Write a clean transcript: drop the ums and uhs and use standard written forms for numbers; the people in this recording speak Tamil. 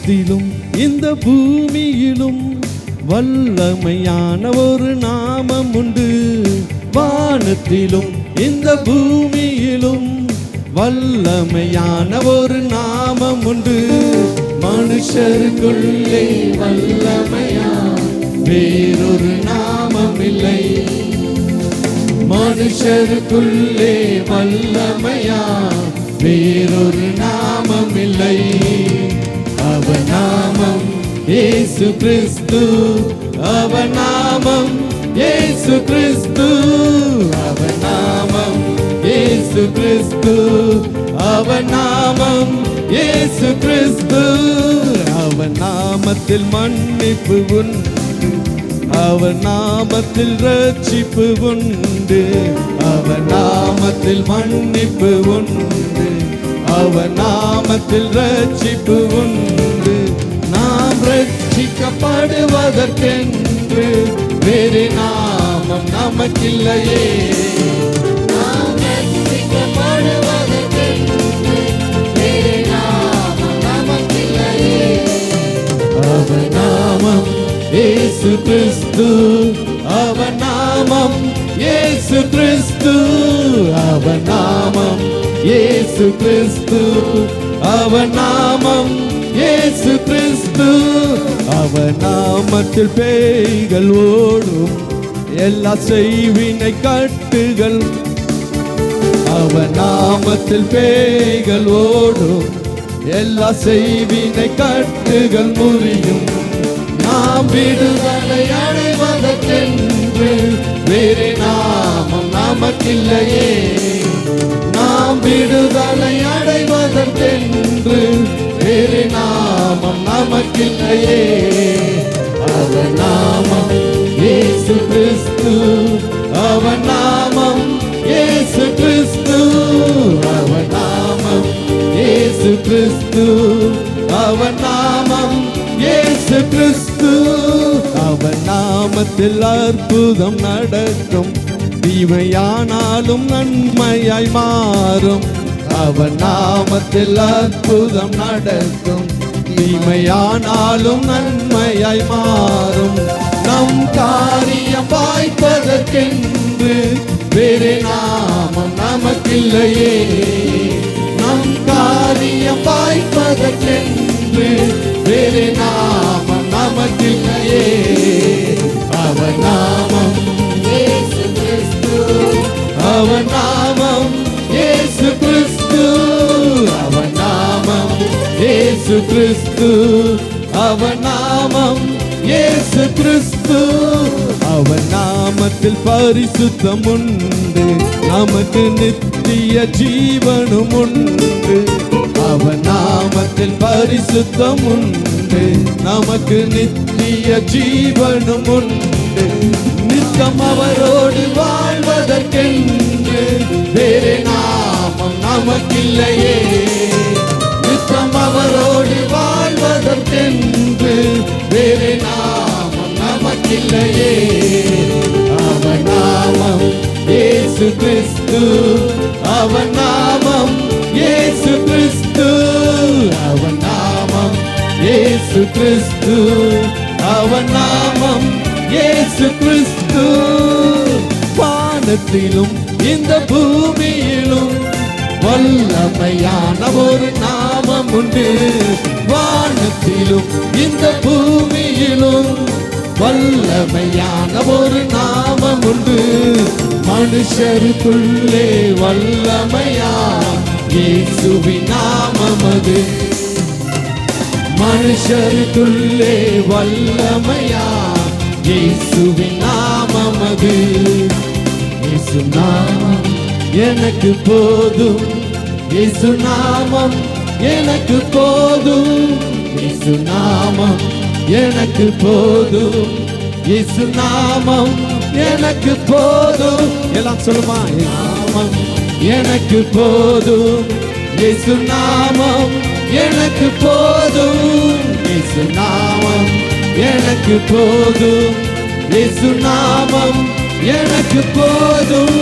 வானத்திலும் இந்த பூமியிலும் வல்லமையான ஒரு நாமம் உண்டு. வானத்திலும் இந்த பூமியிலும் வல்லமையான ஒரு நாமம் உண்டு. மனுஷருக்குள்ளே வல்லமையா வேறொரு நாமம் இல்லை. மனுஷருக்குள்ளே வல்லமையா வேறொரு நாமம் இல்லை. அவர் நாமம் இயேசு கிறிஸ்து. அவர் நாமம் இயேசு கிறிஸ்து. அவர் நாமம் இயேசு கிறிஸ்து. அவர் நாமம் இயேசு கிறிஸ்து. அவர் நாமத்தில் மன்னிப்பு உண்டு. அவர் நாமத்தில் ரட்சிப்பு உண்டு. அவர் நாமத்தில் மன்னிப்பு உண்டு. அவர் நாமத்தில் ரட்சிப்பு உண்டு. நாம் ரட்சிக்கப்படுவதற்கென்று வேறு நாமம் நமக்கில்லையே. நாம் ரட்சிக்கப்படுவதற்கென்று வேறு நாமம் நமக்கில்லையே. அவர் நாமம் இயேசு கிறிஸ்து. அவர் நாமம் இயேசு கிறிஸ்து. அவர் நாமம் இயேசு கிறிஸ்து. அவர் நாமம் இயேசு கிறிஸ்து. அவர் நாமத்தில் பேய்கள் ஓடும், எல்லா செய்வினை கட்டுகள். அவர் நாமத்தில் பேய்கள் ஓடும், எல்லா செய்வினை கட்டுகள் முறியும். நாம் விடுதலை அடைவதற்கென்று வேறு நாமம் நமக்கில்லையே. நாம் விடுதலை அடைவதற்கென்று வேறு நாமம் நமக்கில்லையே. அவர் நாமம் இயேசு கிறிஸ்து. அவர் நாமம் இயேசு கிறிஸ்து. அவர் நாமம் இயேசு கிறிஸ்து. அவர் நாமம் இயேசு கிறிஸ்து. அவர் நாமத்தில் அற்புதம் நடக்கும், தீமையானாலும் நன்மையாய் மாறும். அவர் நாமத்தில் அற்புதம் நடக்கும், தீமையானாலும் நன்மையாய் மாறும். நம் காரியம் வாய்ப்பதற்கென்று வேறு நாமம் நமக்கில்லையே. நம் காரியம் வாய்ப்பதற்கென்று வேறு நாமம் நமக்கில்லையே. அவர் நாமம் இயேசு கிறிஸ்து. அவர் நாமம் இயேசு கிறிஸ்து. அவர் நாமம் இயேசு கிறிஸ்து. அவர் நாமம் இயேசு கிறிஸ்து. அவர் நாமத்தில் பரிசுத்தம் உண்டு, நமக்கு நித்திய ஜீவனும் உண்டு. அவர் நாமத்தில் பரிசுத்தம் உண்டு, நமக்கு நித்திய ஜீவனும் உண்டு. நித்தம் அவரோடு வாழ்வதற்கென்று வேறு நாமம் நமக்கில்லையே. நித்தம் அவரோடு வாழ்வதற்கென்று வேறு நாமம் நமக்கில்லையே. அவர் நாமம் இயேசு கிறிஸ்து. அவர் நாமம் இயேசு கிறிஸ்து. அவர் நாமம் இயேசு கிறிஸ்து. அவர் நாமம் இயேசு கிறிஸ்து. வானத்திலும் இந்த பூமியிலும் வல்லமையான ஒரு நாமம் உண்டு. வானத்திலும் இந்த பூமியிலும் வல்லமையான ஒரு நாமம் உண்டு. மனுஷருக்குள்ளே வல்லமையா இயேசுவின் நாமம் அது. மனுஷருக்குள்ளே வல்லமையா இயேசுவின் நாமம் அது. இயேசு நாமம் எனக்கு போதும். இயேசு நாமம் எனக்கு போதும். இயேசு நாமம் எனக்கு போதும். இயேசு நாமம் எனக்கு போதும். எல்லாம் சொல்லுமா? நாமம் எனக்கு போதும். இயேசு நாமம் எனக்கு போதும். இயேசு நாமம் எனக்கு போதும். இயேசு நாமம் எனக்கு போதும்.